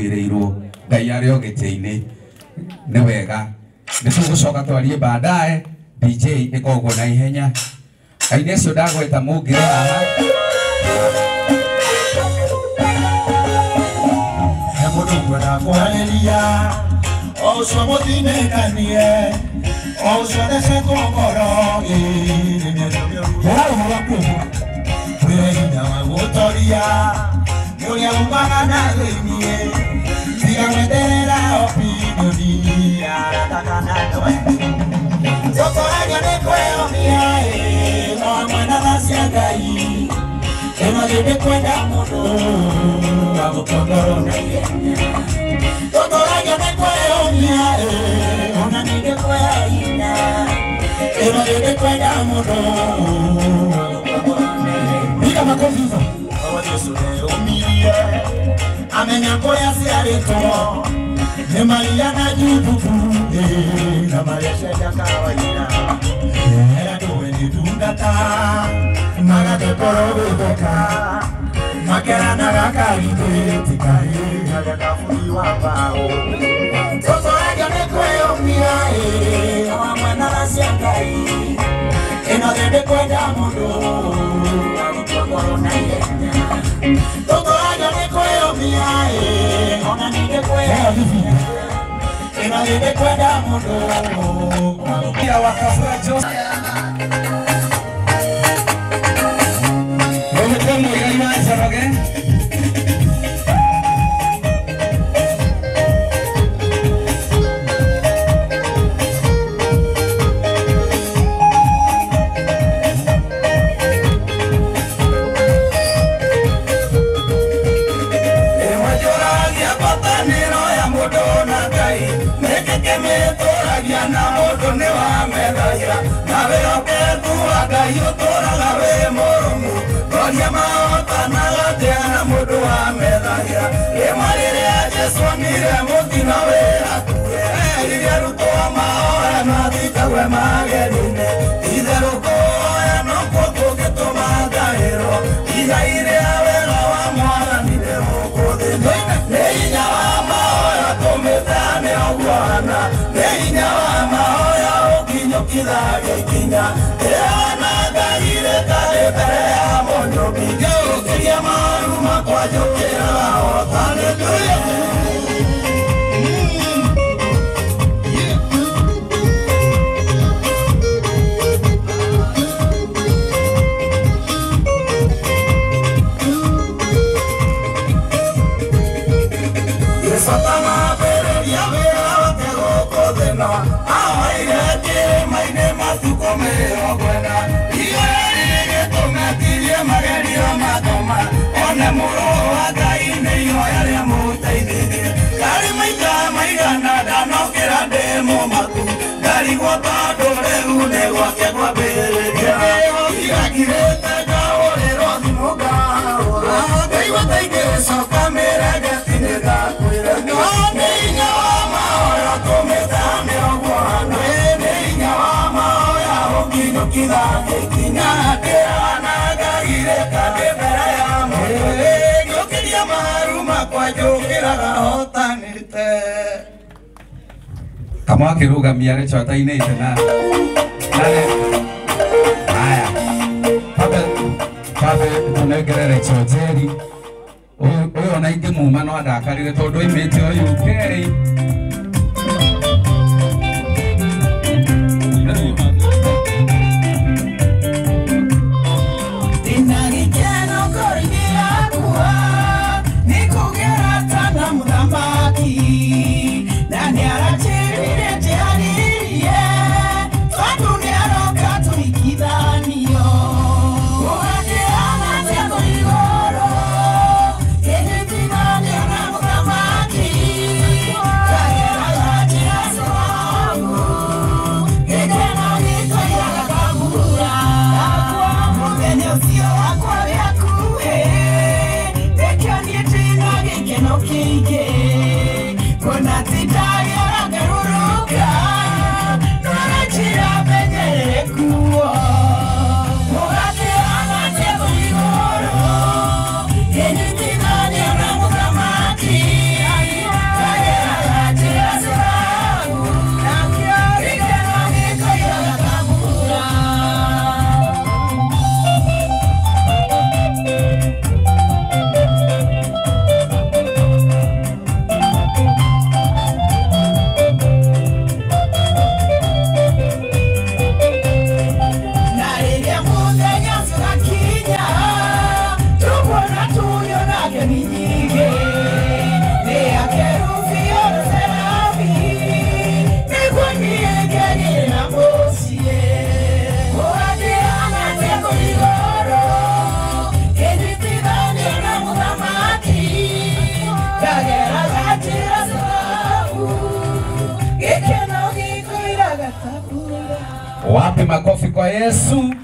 tuireirwo ngai ari ogete-ini ni wega ni tugucoka twarie baadaye DJ ikogwo na ihenya aine cio ndagweta mungire haha Mungu anakuhalelia Oso motinekanie Oso desekokoro Mwenya wagutoria Muria umagana reinie Tiga mwenderera opinioni Aratakana noe Toko aja nekweomia No mwena nasia gai Eno yede kwenda muno Wagukondoro na yenya Toko aja nekweomia Ona nige kwea ina Eno yede kwenda muno Mika makofizo Awa Yesu ne umilie Amenya koya siarito Nemalia na jutufu Na maresha ya kawaida Era tuwe ni tundata Magate poro vitoka Makera na gakarite Tikari Haga kafuri wapao Toto aja nekweyo miae Awa mwana nasiakai Eno dede kwenda mundo Wagukondoro na yenya Toto aja nekweyo miae Ona nige kwea Eno dede kwenda mundo ya wakafura Jose wewe komo yaima saroge na moto ne wa medaya na veo que tu haga yo tora la ve morumu roja maota na la te na moto wa medaya e marire a Yesu mire motina ve a tu e ya ruto ma ora na dita we magerine y de ruto ya no poco que toma daero y ya iré a ver la amor ni de moco de ne ya ma ora tome dame agua Neinya wa maoya okinyo kidage kinya Eana gaire kare bere ya mono biyo Kiria maruma kwa jokera o hallelujah Satana bere ya vera kodena aire que maine matu come buena y aire que tome magari matoma one muro againe yo ya mutaide kari maika nada no kera demo matu kari gota dore une wake kwa bere ya kireta ga ore rodi moga dei watai ke so kamera gatine ga kuira no neinya ma ora come dame ogwana neinya ma ora okinyo kidage kinya ke ana gaire ka bera ya mo yo queria maruma kwa jokera hotanite kama akirugamia recho ataine tena nale haya pabe tunegere recho jeri oyo na inde muma no adakarire tondu imete oyu keri Wapi makofi kwa Yesu?